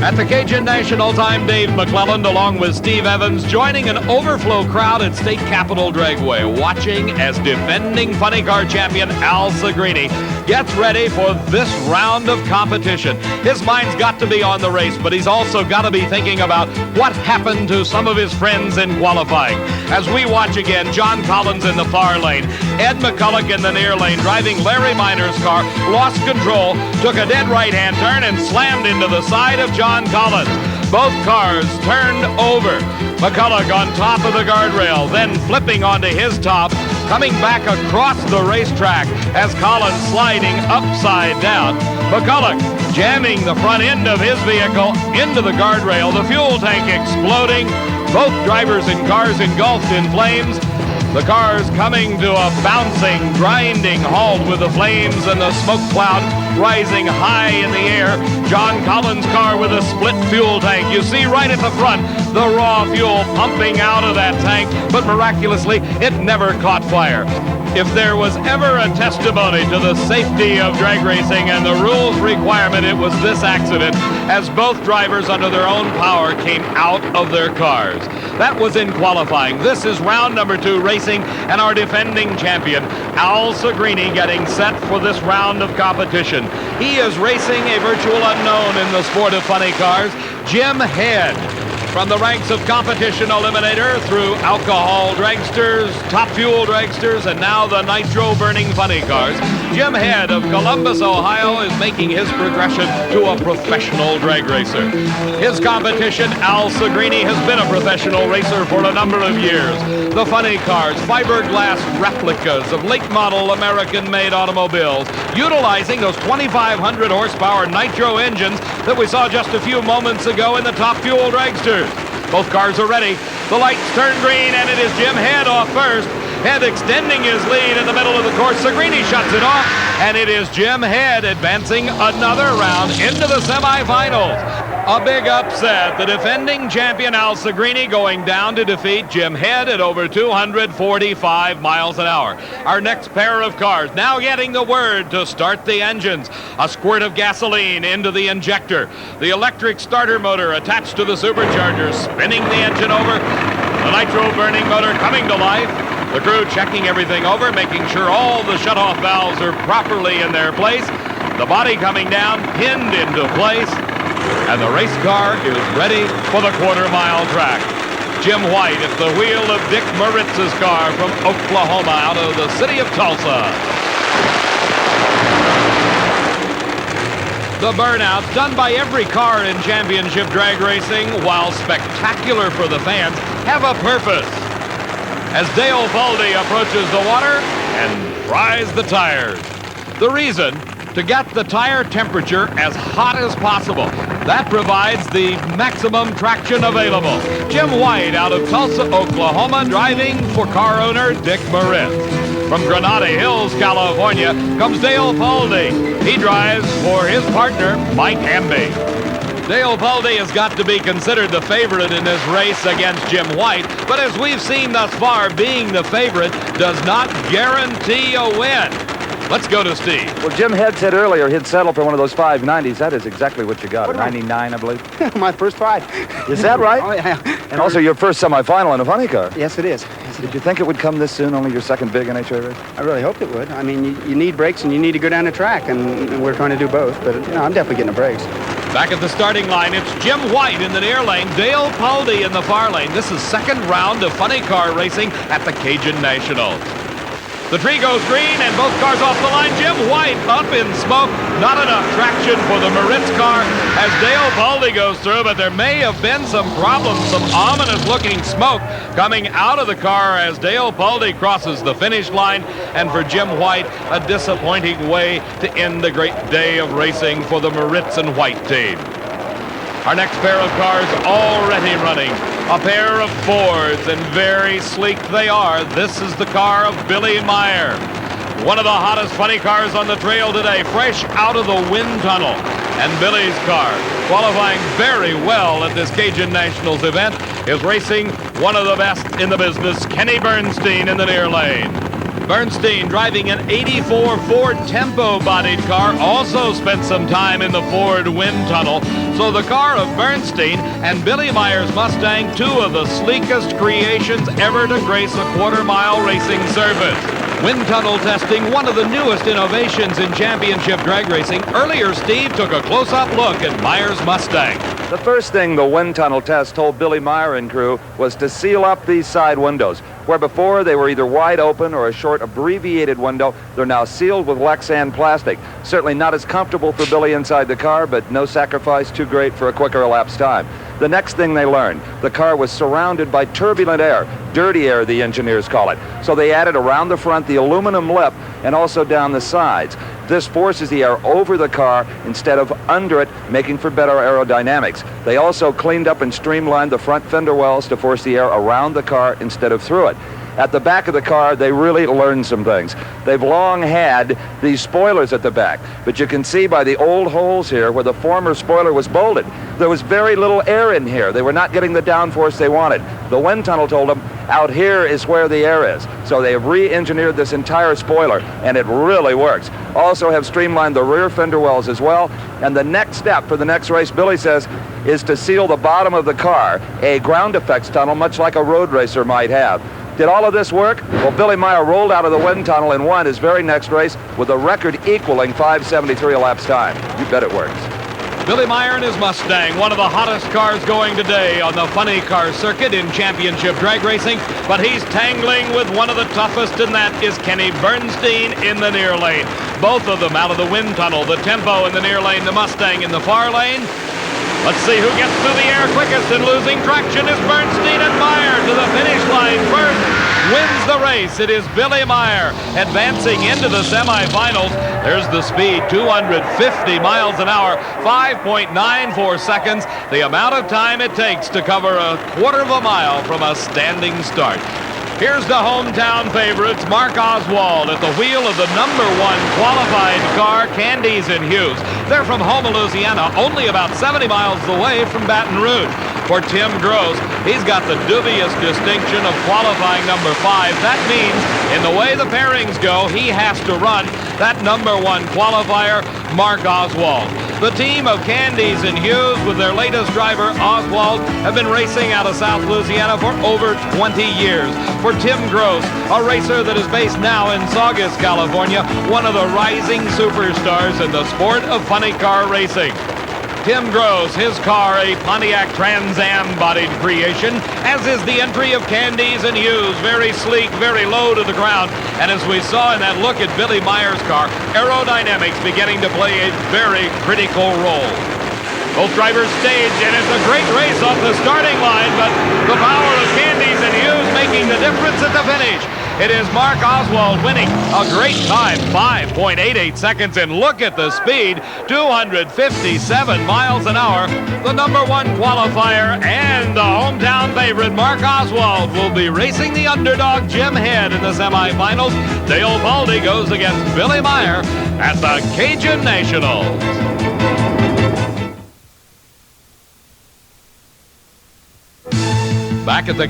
At the Cajun Nationals, I'm Dave McClelland along with Steve Evans, joining an overflow crowd at State Capitol Dragway, watching as defending funny car champion Al Sigrini gets ready for this round of competition. His mind's got to be on the race, but he's also got to be thinking about what happened to some of his friends in qualifying. As we watch again, John Collins in the far lane, Ed McCulloch in the near lane, driving Larry Minor's car, lost control, took a dead right-hand turn and slammed into the side of John Collins. Both cars turned over. McCulloch on top of the guardrail, then flipping onto his top, coming back across the racetrack as Collins sliding upside down. McCulloch jamming the front end of his vehicle into the guardrail, the fuel tank exploding, both drivers and cars engulfed in flames. The cars coming to a bouncing, grinding halt with the flames and the smoke cloud rising high in the air. John Collins' car with a split fuel tank. You see right at the front the raw fuel pumping out of that tank, but miraculously it never caught fire. If there was ever a testimony to the safety of drag racing and the rules requirement, it was this accident, as both drivers under their own power came out of their cars. That was in qualifying. This is round number 2 racing, and our defending champion, Al Sagrini, getting set for this round of competition. He is racing a virtual unknown in the sport of funny cars, Jim Head. From the ranks of competition eliminator through alcohol dragsters, top fuel dragsters, and now the nitro-burning funny cars, Jim Head of Columbus, Ohio, is making his progression to a professional drag racer. His competition, Al Sigrini, has been a professional racer for a number of years. The funny cars, fiberglass replicas of late-model American-made automobiles, utilizing those 2,500 horsepower nitro engines that we saw just a few moments ago in the top fuel dragsters. Both cars are ready. The lights turn green, and it is Jim Head off first. Head extending his lead in the middle of the course. Sigrini shuts it off, and it is Jim Head advancing another round into the semifinals. A big upset. The defending champion Al Sigrini going down to defeat Jim Head at over 245 miles an hour. Our next pair of cars now getting the word to start the engines. A squirt of gasoline into the injector. The electric starter motor attached to the supercharger, spinning the engine over. The nitro-burning motor coming to life. The crew checking everything over, making sure all the shutoff valves are properly in their place. The body coming down, pinned into place. And the race car is ready for the quarter-mile track. Jim White at the wheel of Dick Maritz's car from Oklahoma out of the city of Tulsa. The burnouts done by every car in championship drag racing, while spectacular for the fans, have a purpose. As Dale Baldy approaches the water and fries the tires. The reason, to get the tire temperature as hot as possible. That provides the maximum traction available. Jim White out of Tulsa, Oklahoma, driving for car owner Dick Moritz. From Granada Hills, California, comes Dale Pulde. He drives for his partner, Mike Hamby. Dale Baldy has got to be considered the favorite in this race against Jim White, but as we've seen thus far, being the favorite does not guarantee a win. Let's go to Steve. Well, Jim Head said earlier he'd settle for one of those 590s. That is exactly what you got. What 99, I believe. My first 5. Is that right? Oh, yeah. And also your first semifinal in a funny car. Yes, it is. Did you think it would come this soon, only your second big NHRA race? I really hoped it would. I mean, you need brakes and you need to go down the track, and we're trying to do both. But, I'm definitely getting the brakes. Back at the starting line, it's Jim White in the near lane, Dale Pulde in the far lane. This is second round of funny car racing at the Cajun Nationals. The tree goes green and both cars off the line. Jim White up in smoke. Not enough traction for the Moritz car as Dale Baldy goes through, but there may have been some problems, some ominous looking smoke coming out of the car as Dale Baldy crosses the finish line. And for Jim White, a disappointing way to end the great day of racing for the Moritz and White team. Our next pair of cars already running. A pair of Fords, and very sleek they are. This is the car of Billy Meyer. One of the hottest funny cars on the trail today, fresh out of the wind tunnel. And Billy's car, qualifying very well at this Cajun Nationals event, is racing one of the best in the business, Kenny Bernstein in the near lane. Bernstein, driving an 84 Ford Tempo-bodied car, also spent some time in the Ford wind tunnel. So the car of Bernstein and Billy Meyer's Mustang, two of the sleekest creations ever to grace a quarter-mile racing surface. Wind tunnel testing, one of the newest innovations in championship drag racing. Earlier, Steve took a close-up look at Meyer's Mustang. The first thing the wind tunnel test told Billy Meyer and crew was to seal up these side windows. Where before they were either wide open or a short abbreviated window, they're now sealed with Lexan plastic. Certainly not as comfortable for Billy inside the car, but no sacrifice too great for a quicker elapsed time. The next thing they learned, the car was surrounded by turbulent air, dirty air the engineers call it. So they added around the front the aluminum lip and also down the sides. This forces the air over the car instead of under it, making for better aerodynamics. They also cleaned up and streamlined the front fender wells to force the air around the car instead of through it. At the back of the car, they really learned some things. They've long had these spoilers at the back, but you can see by the old holes here where the former spoiler was bolted, there was very little air in here. They were not getting the downforce they wanted. The wind tunnel told them, out here is where the air is. So they have re-engineered this entire spoiler, and it really works. Also have streamlined the rear fender wells as well. And the next step for the next race, Billy says, is to seal the bottom of the car, a ground effects tunnel, much like a road racer might have. Did all of this work? Well, Billy Meyer rolled out of the wind tunnel and won his very next race with a record equaling 5:73 elapsed time. You bet it works. Billy Meyer and his Mustang, one of the hottest cars going today on the funny car circuit in championship drag racing, but he's tangling with one of the toughest, and that is Kenny Bernstein in the near lane. Both of them out of the wind tunnel, the Tempo in the near lane, the Mustang in the far lane. Let's see who gets through the air quickest, and losing traction is Bernstein, and Meyer to the finish line first. Wins the race. It is Billy Meyer advancing into the semifinals. There's the speed, 250 miles an hour, 5.94 seconds, the amount of time it takes to cover a quarter of a mile from a standing start. Here's the hometown favorites, Mark Oswald at the wheel of the #1 qualified car, Candies and Hughes. They're from Houma, Louisiana, only about 70 miles away from Baton Rouge. For Tim Gross, he's got the dubious distinction of qualifying #5. That means, in the way the pairings go, he has to run that #1 qualifier, Mark Oswald. The team of Candies and Hughes, with their latest driver, Oswald, have been racing out of South Louisiana for over 20 years. For Tim Gross, a racer that is based now in Saugus, California, one of the rising superstars in the sport of funny car racing. Tim Gross, his car, a Pontiac Trans Am-bodied creation, as is the entry of Candies and Hughes, very sleek, very low to the ground. And as we saw in that look at Billy Meyer's car, aerodynamics beginning to play a very critical role. Both drivers stage, and it's a great race off the starting line, but the power of Candies and Hughes making the difference at the finish. It is Mark Oswald winning, a great time, 5.88 seconds, and look at the speed, 257 miles an hour. The #1 qualifier and the hometown favorite, Mark Oswald, will be racing the underdog Jim Head in the semifinals. Dale Baldy goes against Billy Meyer at the Cajun Nationals. Back at the